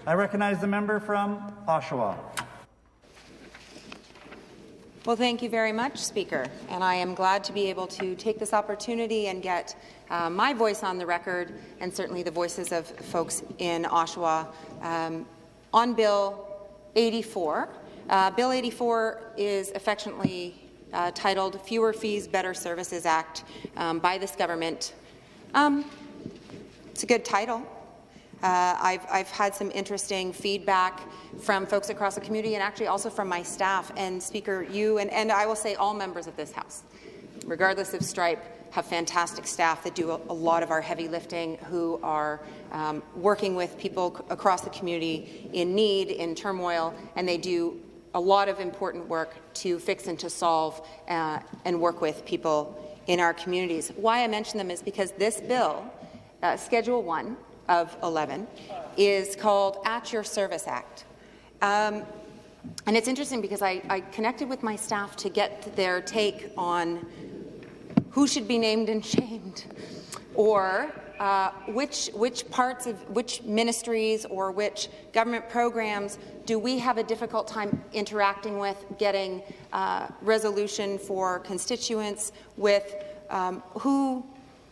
I recognize the member from Oshawa. Well, thank you very much, Speaker, and I am glad to be able to take this opportunity and get my voice on the record, and certainly the voices of folks in Oshawa on Bill 84. Bill 84 is affectionately titled Fewer Fees, Better Services Act by this government. It's a good title. I've had some interesting feedback from folks across the community and actually also from my staff. And Speaker, you and I will say all members of this House, regardless of stripe, have fantastic staff that do a lot of our heavy lifting, who are working with people across the community in need, in turmoil, and they do a lot of important work to fix and to solve and work with people in our communities. Why I mention them is because this bill, Schedule 1 of 11, is called At Your Service Act. And it's interesting because I connected with my staff to get their take on who should be named and shamed, or which parts of which ministries or which government programs do we have a difficult time interacting with, getting resolution for constituents with,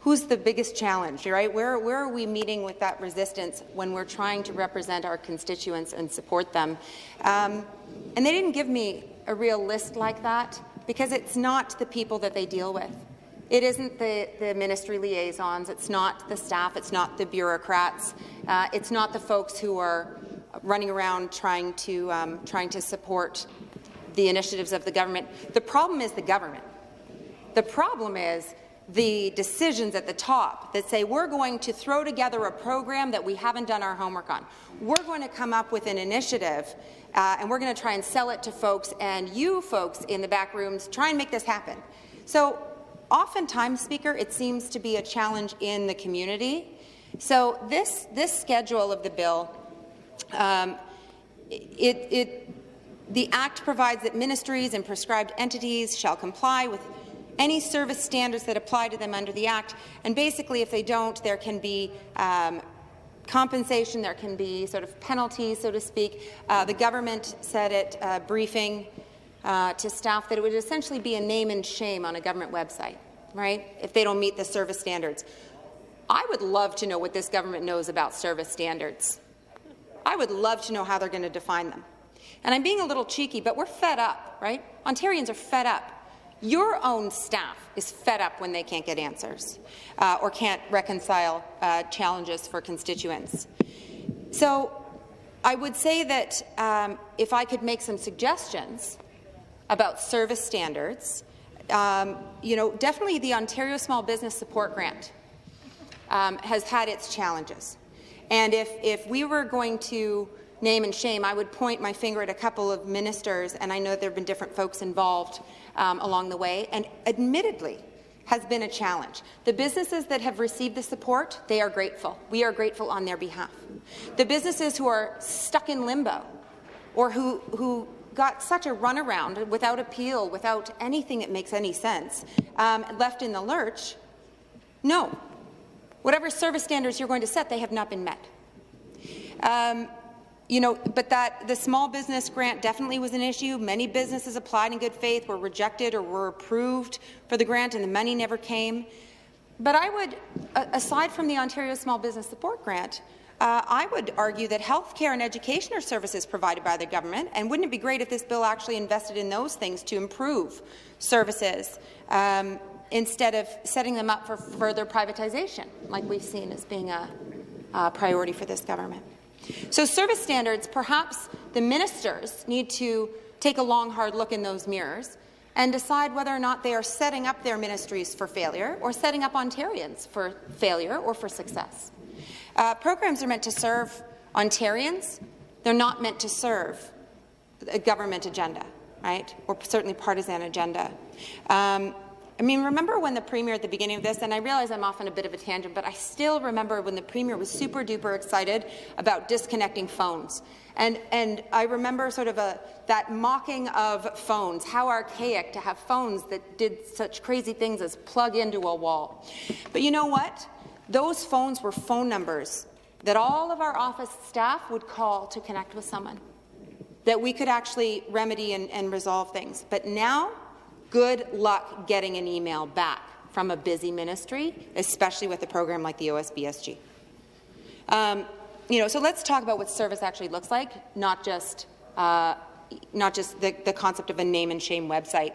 who's the biggest challenge, right? Where are we meeting with that resistance when we're trying to represent our constituents and support them? And they didn't give me a real list like that because it's not the people that they deal with. It isn't the ministry liaisons, it's not the staff, it's not the bureaucrats, it's not the folks who are running around trying to support the initiatives of the government. The problem is the government. The problem is the decisions at the top that say we're going to throw together a program that we haven't done our homework on. We're going to come up with an initiative and we're going to try and sell it to folks, and you folks in the back rooms try and make this happen. So oftentimes, Speaker, it seems to be a challenge in the community. So this schedule of the bill, the Act provides that ministries and prescribed entities shall comply with any service standards that apply to them under the Act, and basically if they don't, there can be compensation, there can be sort of penalties, so to speak. The government said at briefing to staff that it would essentially be a name and shame on a government website, right, if they don't meet the service standards. I would love to know what this government knows about service standards. I would love to know how they're going to define them. And I'm being a little cheeky, but we're fed up, right? Ontarians are fed up. Your own staff is fed up when they can't get answers or can't reconcile challenges for constituents. So I would say that if I could make some suggestions about service standards, definitely the Ontario Small Business Support Grant has had its challenges. And if we were going to name and shame, I would point my finger at a couple of ministers, and I know there have been different folks involved along the way, and admittedly has been a challenge. The businesses that have received the support, they are grateful. We are grateful on their behalf. The businesses who are stuck in limbo or who got such a runaround without appeal, without anything that makes any sense, left in the lurch, no. Whatever service standards you're going to set, they have not been met. But the small business grant definitely was an issue. Many businesses applied in good faith, were rejected or were approved for the grant, and the money never came. But I would, aside from the Ontario Small Business Support Grant, I would argue that health care and education are services provided by the government, and wouldn't it be great if this bill actually invested in those things to improve services instead of setting them up for further privatization, like we've seen as being a priority for this government. So service standards, perhaps the ministers need to take a long, hard look in those mirrors and decide whether or not they are setting up their ministries for failure or setting up Ontarians for failure or for success. Programs are meant to serve Ontarians. They're not meant to serve a government agenda, right, or certainly partisan agenda. Remember when the Premier at the beginning of this, and I realize I'm off on a bit of a tangent, but I still remember when the Premier was super-duper excited about disconnecting phones. And I remember sort of that mocking of phones, how archaic to have phones that did such crazy things as plug into a wall. But you know what? Those phones were phone numbers that all of our office staff would call to connect with someone, that we could actually remedy and resolve things. But now, good luck getting an email back from a busy ministry, especially with a program like the OSBSG. So let's talk about what service actually looks like, not just the concept of a name and shame website.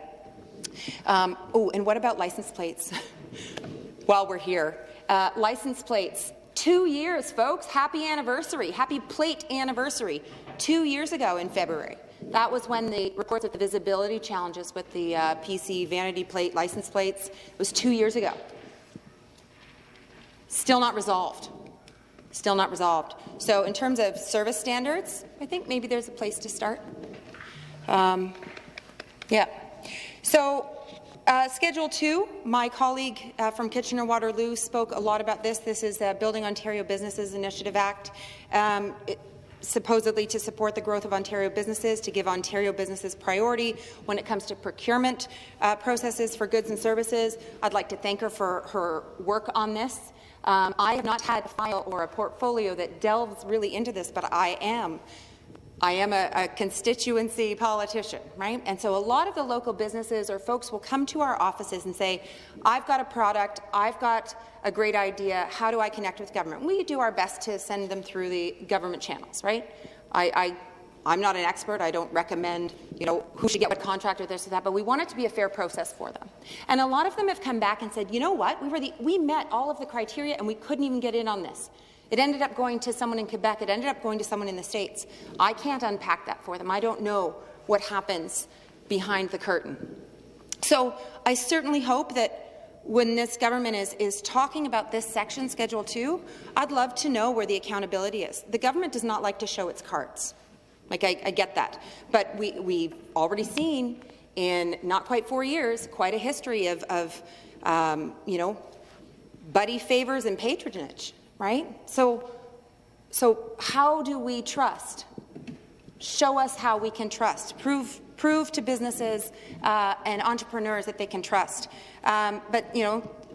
And what about license plates? While we're here, license plates. 2 years, folks. Happy anniversary. Happy plate anniversary. 2 years ago in February. That was when the reports of the visibility challenges with the PC vanity plate license plates. It was 2 years ago. Still not resolved. Still not resolved. So in terms of service standards, I think maybe there's a place to start. So Schedule 2, my colleague from Kitchener-Waterloo spoke a lot about this. This is the Building Ontario Businesses Initiative Act, supposedly to support the growth of Ontario businesses, to give Ontario businesses priority when it comes to procurement processes for goods and services. I'd like to thank her for her work on this. I have not had a file or a portfolio that delves really into this, but I am a constituency politician, right? And so a lot of the local businesses or folks will come to our offices and say, I've got a product, I've got a great idea, how do I connect with government? We do our best to send them through the government channels, right? I'm not an expert, I don't recommend, who should get what contract or this or that, but we want it to be a fair process for them. And a lot of them have come back and said, you know what, we met all of the criteria and we couldn't even get in on this. It ended up going to someone in Quebec. It ended up going to someone in the States. I can't unpack that for them. I don't know what happens behind the curtain. So I certainly hope that when this government is talking about this section, Schedule 2, I'd love to know where the accountability is. The government does not like to show its cards. I get that. But we've already seen in not quite 4 years quite a history of buddy favors and patronage. Right? So how do we trust? Show us how we can trust. Prove to businesses and entrepreneurs that they can trust. But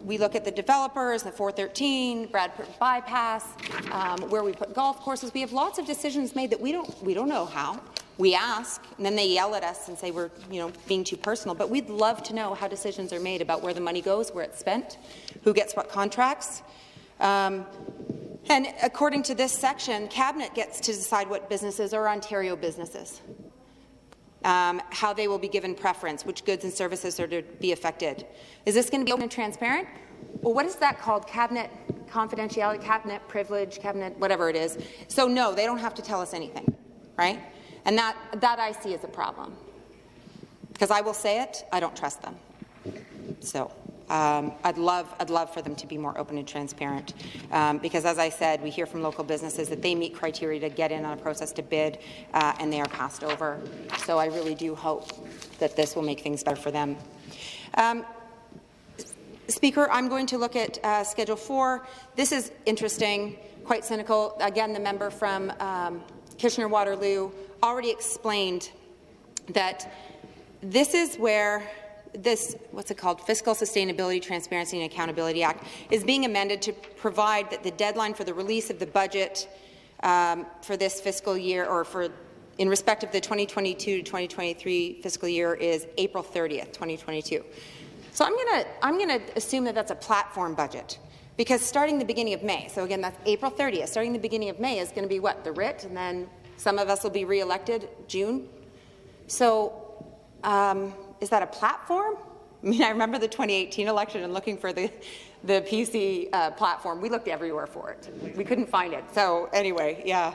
we look at the developers, the 413, Bradford bypass, where we put golf courses. We have lots of decisions made that we don't know how. We ask, and then they yell at us and say we're being too personal. But we'd love to know how decisions are made about where the money goes, where it's spent, who gets what contracts. And according to this section, Cabinet gets to decide what businesses are Ontario businesses, how they will be given preference, which goods and services are to be affected. Is this going to be open and transparent? Well, what is that called? Cabinet confidentiality, cabinet privilege, cabinet whatever it is. So no, they don't have to tell us anything, right? And that I see as a problem. Because I will say it, I don't trust them. So I'd love for them to be more open and transparent, because, as I said, we hear from local businesses that they meet criteria to get in on a process to bid, and they are passed over. So I really do hope that this will make things better for them. Speaker, I'm going to look at Schedule 4. This is interesting, quite cynical. Again, the member from Kitchener-Waterloo already explained that this is where this, what's it called, Fiscal Sustainability, Transparency and Accountability Act, is being amended to provide that the deadline for the release of the budget for this fiscal year, or in respect of the 2022 to 2023 fiscal year, is April 30th, 2022. So I'm gonna assume that that's a platform budget, because starting the beginning of May, so again, that's April 30th, starting the beginning of May is going to be what, the writ, and then some of us will be re-elected June. So is that a platform? I mean, I remember the 2018 election and looking for the PC platform. We looked everywhere for it. We couldn't find it. So anyway, yeah,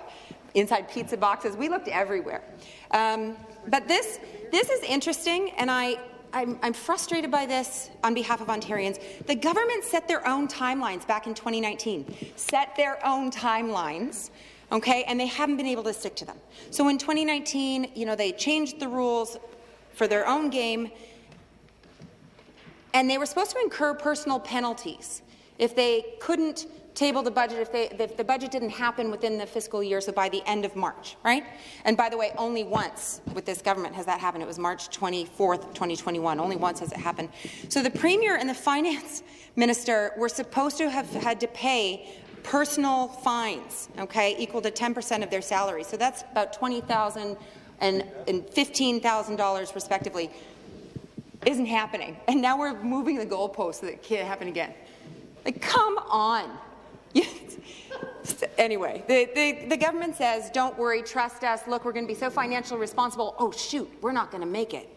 inside pizza boxes, we looked everywhere. But this is interesting, and I'm frustrated by this on behalf of Ontarians. The government set their own timelines back in 2019. Set their own timelines. Okay, and they haven't been able to stick to them. So in 2019, they changed the rules for their own game, and they were supposed to incur personal penalties if they couldn't table the budget, if the budget didn't happen within the fiscal year, so by the end of March, right? And by the way, only once with this government has that happened. It was March 24th, 2021. Only once has it happened. So the Premier and the Finance Minister were supposed to have had to pay personal fines, okay, equal to 10% of their salary. So that's about $20,000 and $15,000 respectively. Isn't happening. And now we're moving the goalposts so that it can't happen again. Like, come on. Anyway, the government says, don't worry, trust us. Look, we're going to be so financially responsible. Oh, shoot, we're not going to make it.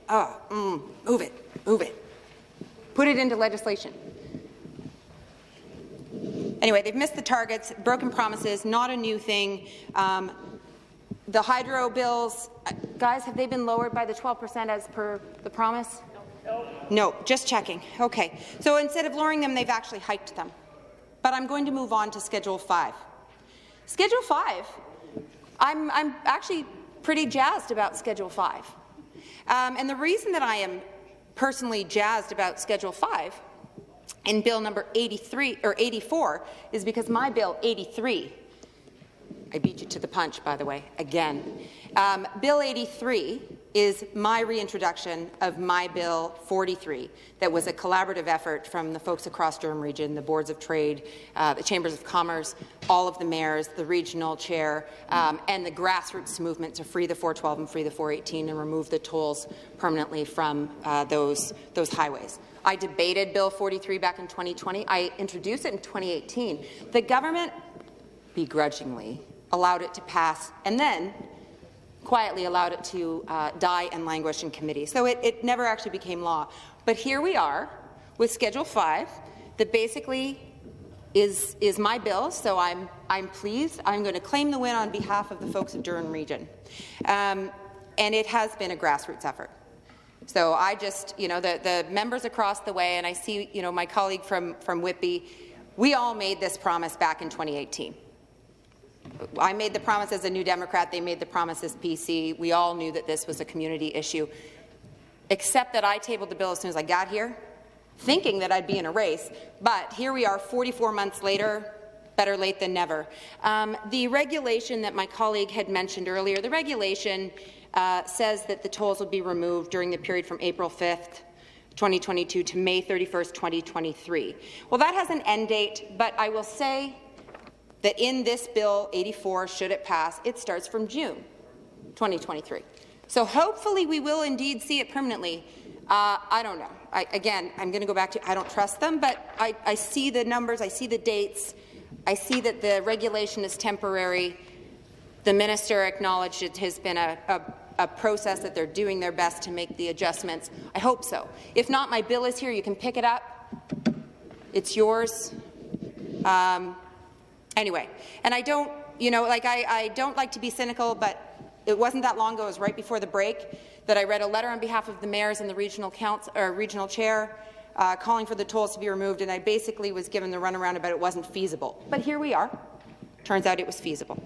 Move it. Put it into legislation. Anyway, they've missed the targets, broken promises, not a new thing. The hydro bills, guys, have they been lowered by the 12% as per the promise? No, just checking. Okay. So instead of lowering them, they've actually hiked them. But I'm going to move on to Schedule 5. Schedule 5, I'm actually pretty jazzed about Schedule 5. And the reason that I am personally jazzed about Schedule 5 in Bill number 84 is because my Bill 83, I beat you to the punch, by the way, again. Bill 83 is my reintroduction of my Bill 43 that was a collaborative effort from the folks across Durham Region, the boards of trade, the chambers of commerce, all of the mayors, the regional chair, and the grassroots movement to free the 412 and free the 418 and remove the tolls permanently from those highways. I debated Bill 43 back in 2020. I introduced it in 2018. The government begrudgingly allowed it to pass and then quietly allowed it to die and languish in committee. So it never actually became law. But here we are with Schedule 5 that basically is my bill, so I'm pleased. I'm going to claim the win on behalf of the folks of Durham Region. And it has been a grassroots effort. So I just, the members across the way, and I see, my colleague from Whitby, we all made this promise back in 2018. I made the promise as a New Democrat. They made the promise as PC. We all knew that this was a community issue, except that I tabled the bill as soon as I got here, thinking that I'd be in a race. But here we are 44 months later, better late than never. The regulation that my colleague had mentioned earlier, the regulation says that the tolls will be removed during the period from April 5th, 2022 to May 31st, 2023. Well, that has an end date, but I will say that in this Bill 84, should it pass, it starts from June 2023. So hopefully we will indeed see it permanently. I don't know. Again, I'm going to go back to I don't trust them, but I see the numbers, I see the dates, I see that the regulation is temporary. The minister acknowledged it has been a process that they're doing their best to make the adjustments. I hope so. If not, my bill is here. You can pick it up. It's yours. Anyway, and I don't, I don't like to be cynical, but it wasn't that long ago, it was right before the break, that I read a letter on behalf of the mayors and the regional chair calling for the tolls to be removed, and I basically was given the runaround about it wasn't feasible. But here we are. Turns out it was feasible.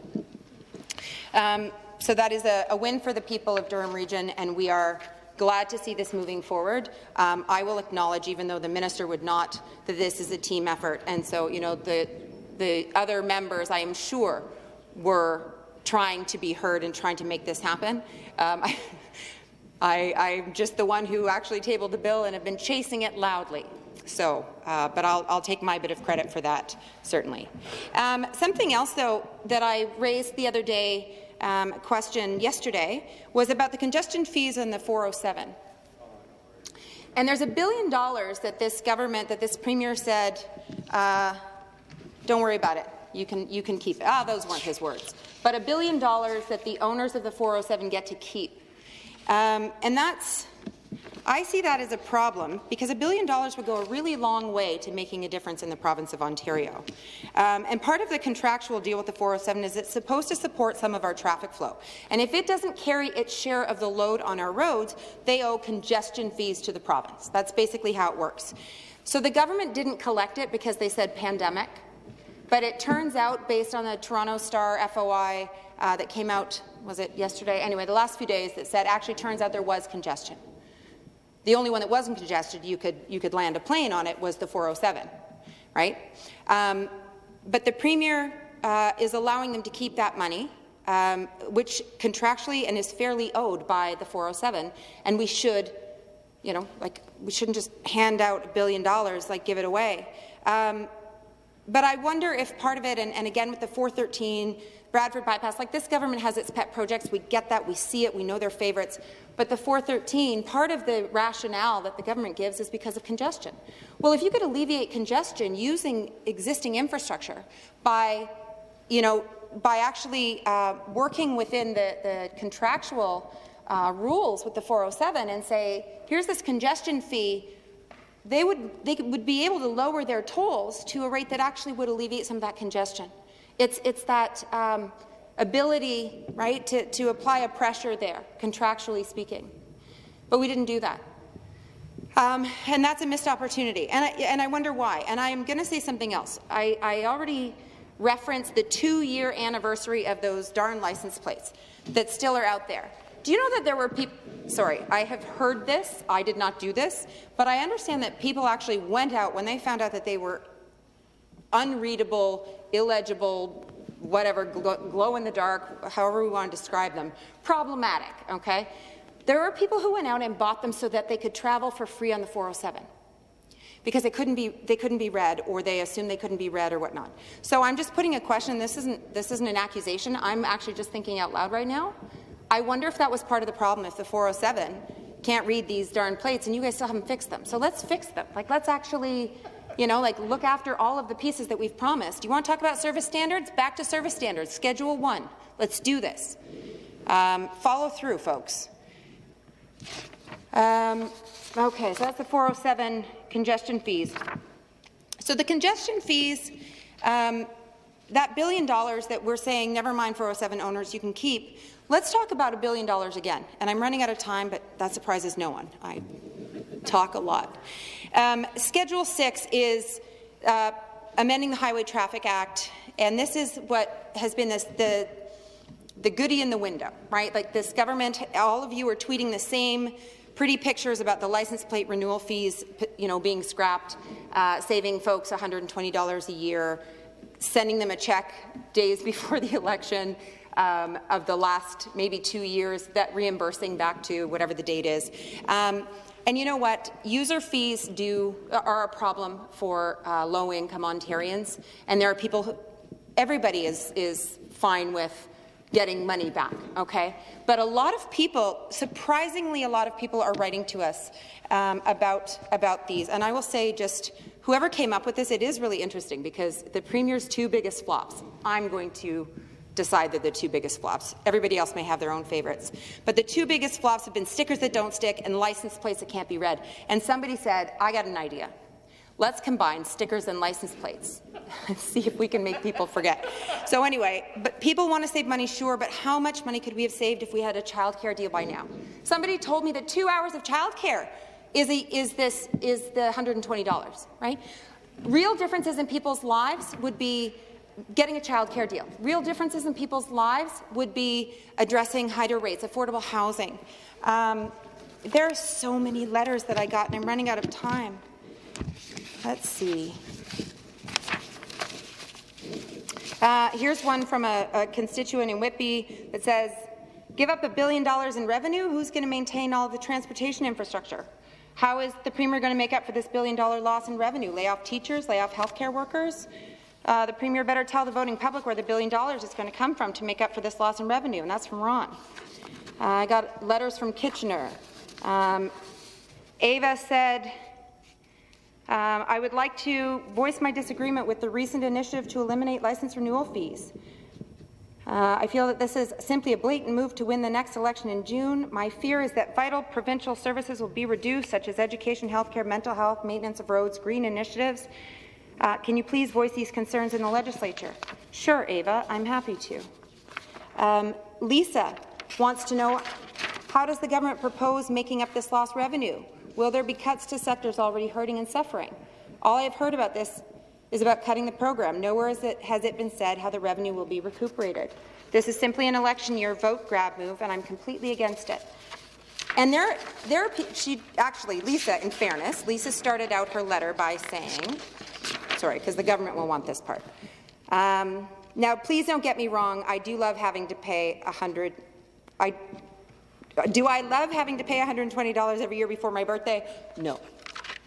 So that is a win for the people of Durham Region, and we are glad to see this moving forward. I will acknowledge, even though the minister would not, that this is a team effort, and so, the other members, I am sure, were trying to be heard and trying to make this happen. I'm just the one who actually tabled the bill and have been chasing it loudly. So, but I'll take my bit of credit for that, certainly. Something else, though, that I raised the other day, question yesterday, was about the congestion fees on the 407. And there's $1 billion that this government, that this premier said, don't worry about it. You can keep it. Those weren't his words. But $1 billion that the owners of the 407 get to keep. And I see that as a problem because $1 billion would go a really long way to making a difference in the province of Ontario. And part of the contractual deal with the 407 is it's supposed to support some of our traffic flow. And if it doesn't carry its share of the load on our roads, they owe congestion fees to the province. That's basically how it works. So the government didn't collect it because they said pandemic. But it turns out, based on the Toronto Star FOI that came out, was it yesterday? Anyway, the last few days, that said actually turns out there was congestion. The only one that wasn't congested, you could land a plane on it, was the 407, right? But the Premier is allowing them to keep that money, which contractually and is fairly owed by the 407, and we should, we shouldn't just hand out $1 billion, give it away. but I wonder if part of it, and again with the 413, Bradford bypass, like this government has its pet projects, we get that, we see it, we know their favourites, but the 413, part of the rationale that the government gives is because of congestion. Well, if you could alleviate congestion using existing infrastructure by, by actually working within the contractual rules with the 407 and say, here's this congestion fee, they would be able to lower their tolls to a rate that actually would alleviate some of that congestion. It's that ability, right, to apply a pressure there, contractually speaking. But we didn't do that. And that's a missed opportunity. And I wonder why. And I'm going to say something else. I already referenced the 2-year anniversary of those darn license plates that still are out there. Do you know that there were people, sorry, I have heard this, I did not do this, but I understand that people actually went out when they found out that they were unreadable, illegible, whatever, glow in the dark, however we want to describe them, problematic, okay? There are people who went out and bought them so that they could travel for free on the 407 because they couldn't be read, or they assumed they couldn't be read or whatnot. So I'm just putting a question. This isn't an accusation. I'm actually just thinking out loud right now. I wonder if that was part of the problem, if the 407 can't read these darn plates and you guys still haven't fixed them. So let's fix them. Like, let's actually, look after all of the pieces that we've promised. You want to talk about service standards? Back to service standards. Schedule 1. Let's do this. Follow through, folks. Okay, so that's the 407 congestion fees. So the congestion fees, that $1 billion that we're saying, never mind 407 owners, you can keep. Let's talk about $1 billion again. And I'm running out of time, but that surprises no one. I talk a lot. Schedule 6 is amending the Highway Traffic Act, and this is what has been the goodie in the window, right? Like this government, all of you are tweeting the same pretty pictures about the license plate renewal fees, being scrapped, saving folks $120 a year, sending them a check days before the election of the last maybe 2 years, that reimbursing back to whatever the date is. And you know what? User fees are a problem for low-income Ontarians, and there are people who, everybody is fine with getting money back, okay? But a lot of people, surprisingly, a lot of people are writing to us about these. And I will say, just whoever came up with this, it is really interesting because the Premier's 2 biggest flops, I'm going to decide that the 2 biggest flops. Everybody else may have their own favorites. But the 2 biggest flops have been stickers that don't stick and license plates that can't be read. And somebody said, I got an idea. Let's combine stickers and license plates and see if we can make people forget. So anyway, but people want to save money, sure, but how much money could we have saved if we had a childcare deal by now? Somebody told me that 2 hours of childcare is the $120, right? Real differences in people's lives would be getting a childcare deal. Real differences in people's lives would be addressing higher rates, affordable housing. There are so many letters that I got, and I'm running out of time. Let's see. Here's one from a constituent in Whitby that says, give up $1 billion in revenue, who's going to maintain all of the transportation infrastructure? How is the Premier going to make up for this $1 billion loss in revenue? Lay off teachers, lay off healthcare workers? The Premier better tell the voting public where the $1 billion is going to come from to make up for this loss in revenue, and that's from Ron. I got letters from Kitchener. Ava said, I would like to voice my disagreement with the recent initiative to eliminate license renewal fees. I feel that this is simply a blatant move to win the next election in June. My fear is that vital provincial services will be reduced, such as education, healthcare, mental health, maintenance of roads, green initiatives. Can you please voice these concerns in the legislature? Sure, Ava, I'm happy to. Lisa wants to know, how does the government propose making up this lost revenue? Will there be cuts to sectors already hurting and suffering? All I have heard about this is about cutting the program. Nowhere has it been said how the revenue will be recuperated. This is simply an election year vote grab move, and I'm completely against it. And Lisa, in fairness, Lisa started out her letter by saying, sorry, because the government will want this part. Now, please don't get me wrong. I do love having to pay Do I love having to pay $120 every year before my birthday? No.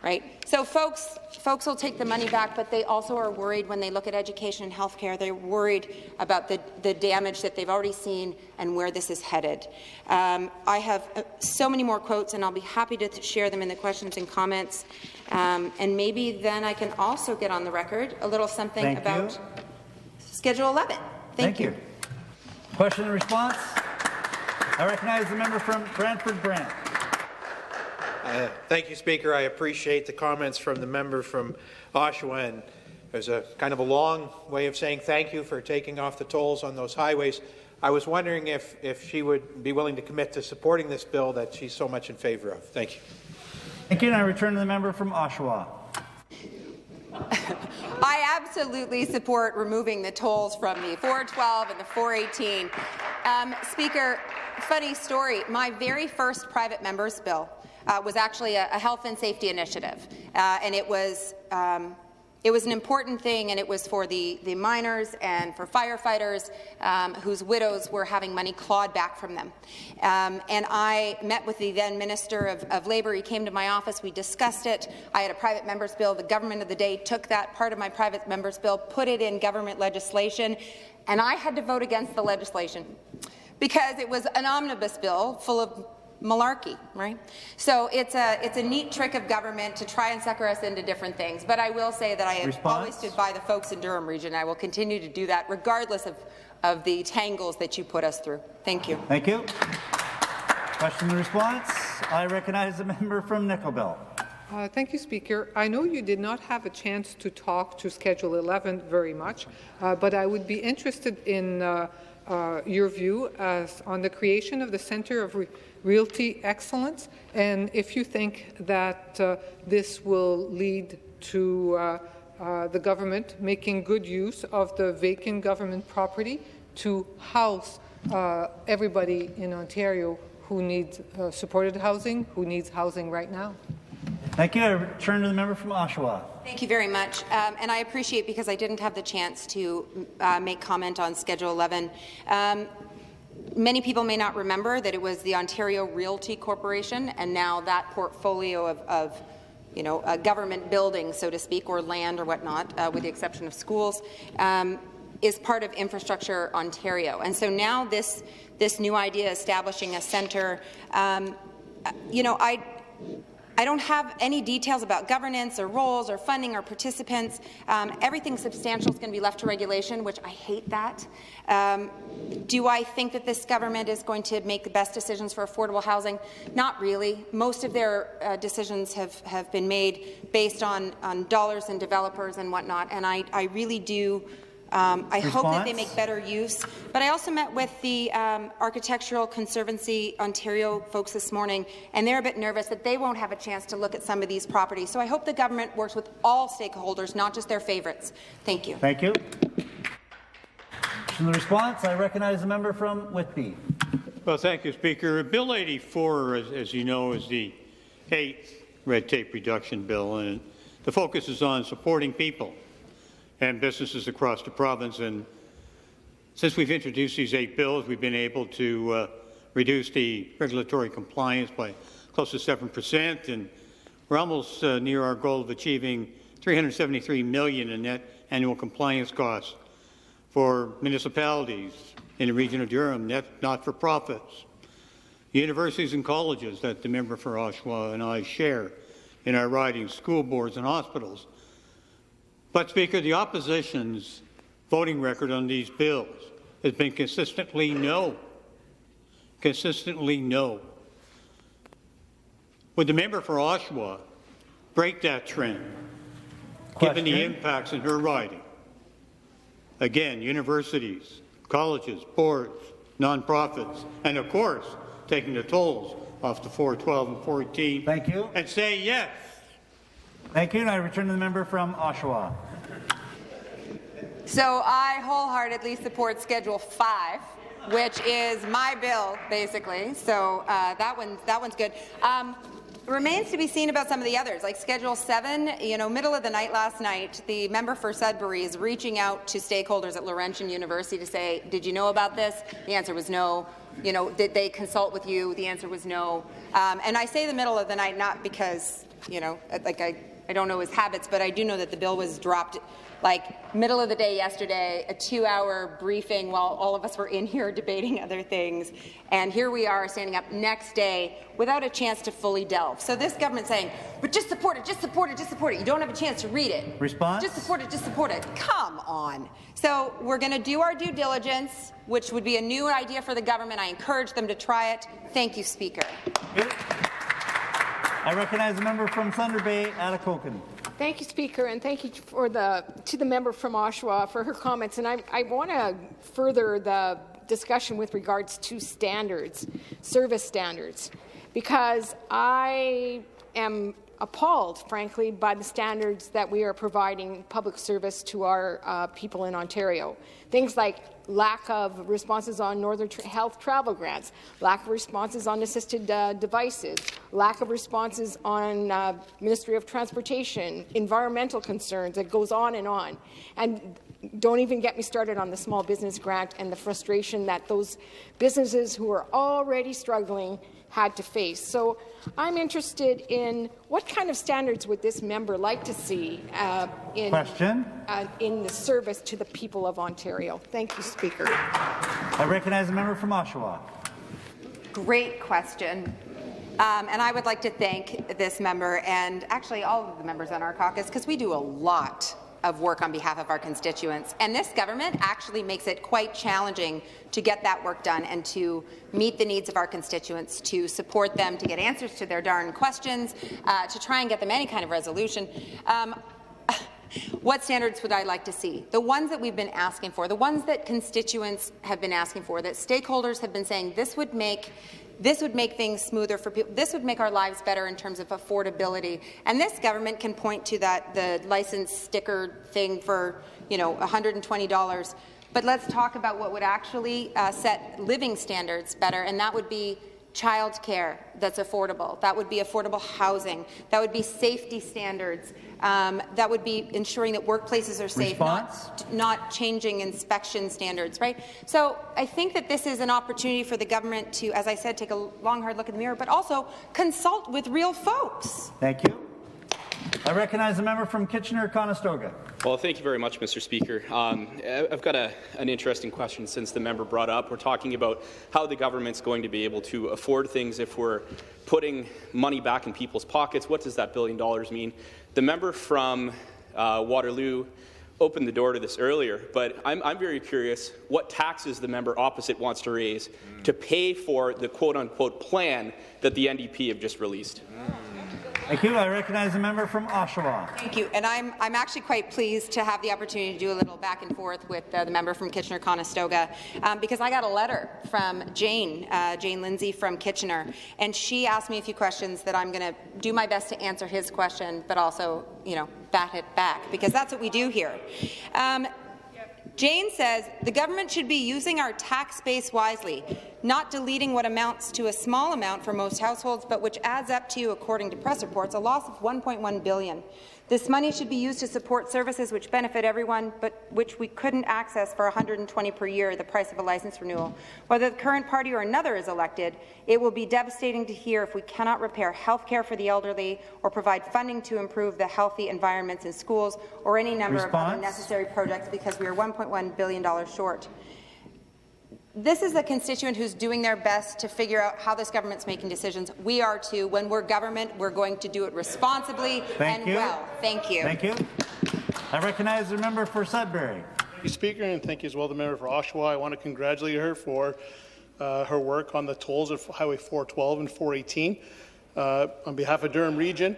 right? So folks will take the money back, but they also are worried when they look at education and healthcare. They're worried about the damage that they've already seen and where this is headed. I have so many more quotes, and I'll be happy to share them in the questions and comments. And maybe then I can also get on the record a little something about Schedule 11. Thank you. Question and response. I recognize the member from Brantford Brant. Thank you, Speaker. I appreciate the comments from the member from Oshawa, and there's a kind of a long way of saying thank you for taking off the tolls on those highways. I was wondering if she would be willing to commit to supporting this bill that she's so much in favour of. Thank you. Thank you, and I return to the member from Oshawa. I absolutely support removing the tolls from the 412 and the 418. Speaker, funny story. My very first private member's bill was actually a health and safety initiative, and it was an important thing, and it was for the miners and for firefighters whose widows were having money clawed back from them. And I met with the then Minister of Labour. He came to my office. We discussed it. I had a private member's bill. The government of the day took that part of my private member's bill, put it in government legislation, and I had to vote against the legislation because it was an omnibus bill full of malarkey, right? So it's a neat trick of government to try and sucker us into different things. But I will say that I have always stood by the folks in Durham Region. I will continue to do that regardless of the tangles that you put us through. Thank you. Thank you. Question and response. I recognize the member from Nickel Belt. Thank you, Speaker. I know you did not have a chance to talk to Schedule 11 very much, but I would be interested in your view on the creation of the Centre of Realty Excellence, and if you think that this will lead to the government making good use of the vacant government property to house everybody in Ontario who needs supported housing, who needs housing right now. Thank you. I return to the member from Oshawa. Thank you very much. And I appreciate, because I didn't have the chance to make comment on Schedule 11. Many people may not remember that it was the Ontario Realty Corporation, and now that portfolio of government buildings, so to speak, or land or whatnot, with the exception of schools, is part of Infrastructure Ontario. And so now this new idea establishing a centre, I don't have any details about governance or roles or funding or participants. Everything substantial is going to be left to regulation, which I hate that. Do I think that this government is going to make the best decisions for affordable housing? Not really. Most of their decisions have been made based on dollars and developers and whatnot, and I really do I hope that they make better use. But I also met with the Architectural Conservancy Ontario folks this morning, and they're a bit nervous that they won't have a chance to look at some of these properties. So I hope the government works with all stakeholders, not just their favourites. Thank you. Thank you. In the response, I recognize the member from Whitby. Well, thank you, Speaker. Bill 84, as you know, is the 8th red tape reduction bill, and the focus is on supporting people and businesses across the province. And since we've introduced these 8 bills, we've been able to reduce the regulatory compliance by close to 7%, and we're almost near our goal of achieving $373 million in net annual compliance costs for municipalities in the region of Durham, not-for-profits, universities and colleges that the member for Oshawa and I share in our riding, school boards and hospitals. But, Speaker, the opposition's voting record on these bills has been consistently no. Consistently no. Would the member for Oshawa break that trend, given the impacts in her riding? Again, universities, colleges, boards, nonprofits, and of course, taking the tolls off the 412 and 418. Thank you. And say yes. Thank you, and I return to the member from Oshawa. So I wholeheartedly support Schedule 5, which is my bill, basically. So that one's good. Remains to be seen about some of the others, like Schedule 7. Middle of the night last night, the member for Sudbury is reaching out to stakeholders at Laurentian University to say, did you know about this? The answer was no. Did they consult with you? The answer was no. And I say the middle of the night not because you know, like I don't know his habits, but I do know that the bill was dropped like middle of the day yesterday, a 2-hour briefing while all of us were in here debating other things. And here we are standing up next day without a chance to fully delve. So this government saying, but just support it, just support it, just support it. You don't have a chance to read it. Response? Just support it, just support it. Come on. So we're going to do our due diligence, which would be a new idea for the government. I encourage them to try it. Thank you, Speaker. I recognize the member from Thunder Bay, Atikokan. Thank you, Speaker, and thank you to the member from Oshawa for her comments. And I want to further the discussion with regards to standards, service standards, because I am appalled, frankly, by the standards that we are providing public service to our people in Ontario. Things like lack of responses on Northern Health travel grants, lack of responses on assisted devices, lack of responses on Ministry of Transportation, environmental concerns. It goes on. And don't even get me started on the small business grant and the frustration that those businesses who are already struggling had to face. So I'm interested in what kind of standards would this member like to see in the service to the people of Ontario. Thank you, Speaker. I recognize the member from Oshawa. Great question. And I would like to thank this member and actually all of the members on our caucus, because we do a lot of work on behalf of our constituents. And this government actually makes it quite challenging to get that work done and to meet the needs of our constituents, to support them, to get answers to their darn questions, to try and get them any kind of resolution. What standards would I like to see? The ones that we've been asking for, the ones that constituents have been asking for, that stakeholders have been saying this would make things smoother for people. This would make our lives better in terms of affordability. And this government can point to the license sticker thing for, you know, $120. But let's talk about what would actually set living standards better, and that would be childcare that's affordable. That would be affordable housing. That would be safety standards. That would be ensuring that workplaces are safe, not changing inspection standards, right? So I think that this is an opportunity for the government to, as I said, take a long, hard look in the mirror, but also consult with real folks. Thank you. I recognize the member from Kitchener-Conestoga. Well, thank you very much, Mr. Speaker. I've got an interesting question since the member brought up. We're talking about how the government's going to be able to afford things if we're putting money back in people's pockets. What does that $1 billion mean? The member from Waterloo opened the door to this earlier, but I'm very curious what taxes the member opposite wants to raise to pay for the quote-unquote plan that the NDP have just released. Thank you. I recognize the member from Oshawa. Thank you. And I'm actually quite pleased to have the opportunity to do a little back and forth with the member from Kitchener-Conestoga because I got a letter from Jane Lindsay from Kitchener, and she asked me a few questions that I'm going to do my best to answer his question, but also, you know, bat it back, because that's what we do here. Jane says the government should be using our tax base wisely, not deleting what amounts to a small amount for most households, but which adds up to, according to press reports, a loss of $1.1 billion. This money should be used to support services which benefit everyone, but which we couldn't access for $120 per year, the price of a license renewal. Whether the current party or another is elected, it will be devastating to hear if we cannot repair health care for the elderly or provide funding to improve the healthy environments in schools or any number of other necessary projects because we are $1.1 billion short. This is a constituent who's doing their best to figure out how this government's making decisions. We are too. When we're government, we're going to do it responsibly well. Thank you. Thank you. I recognize the member for Sudbury. Thank you, Speaker, and thank you as well the member for Oshawa. I want to congratulate her for her work on the tolls of Highway 412 and 418. On behalf of Durham Region,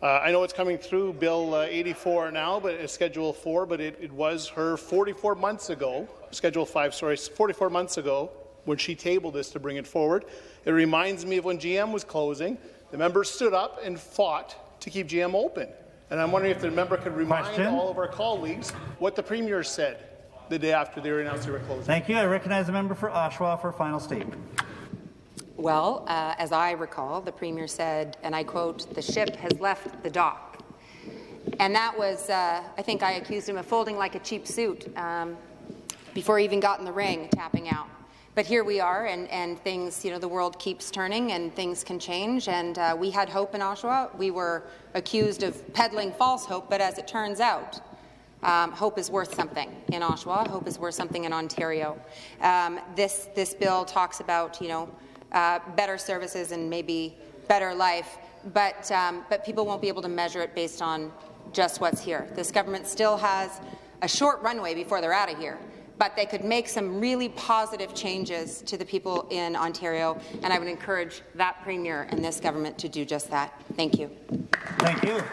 I know it's coming through Bill 84 now, but it's Schedule 4, but it was her 44 months ago, Schedule 5, sorry, 44 months ago when she tabled this to bring it forward. It reminds me of when GM was closing. The members stood up and fought to keep GM open. And I'm wondering if the member could remind all of our colleagues what the Premier said the day after they announced they were closing. Thank you. I recognize the member for Oshawa for a final statement. Well, as I recall, the Premier said, and I quote, "The ship has left the dock." And that was, I think I accused him of folding like a cheap suit before he even got in the ring, tapping out. But here we are, and things, you know, the world keeps turning and things can change. And we had hope in Oshawa. We were accused of peddling false hope, but as it turns out, hope is worth something in Oshawa. Hope is worth something in Ontario. This bill talks about, you know, better services and maybe better life, but people won't be able to measure it based on just what's here. This government still has a short runway before they're out of here, but they could make some really positive changes to the people in Ontario, and I would encourage that Premier and this government to do just that. Thank you. Thank you.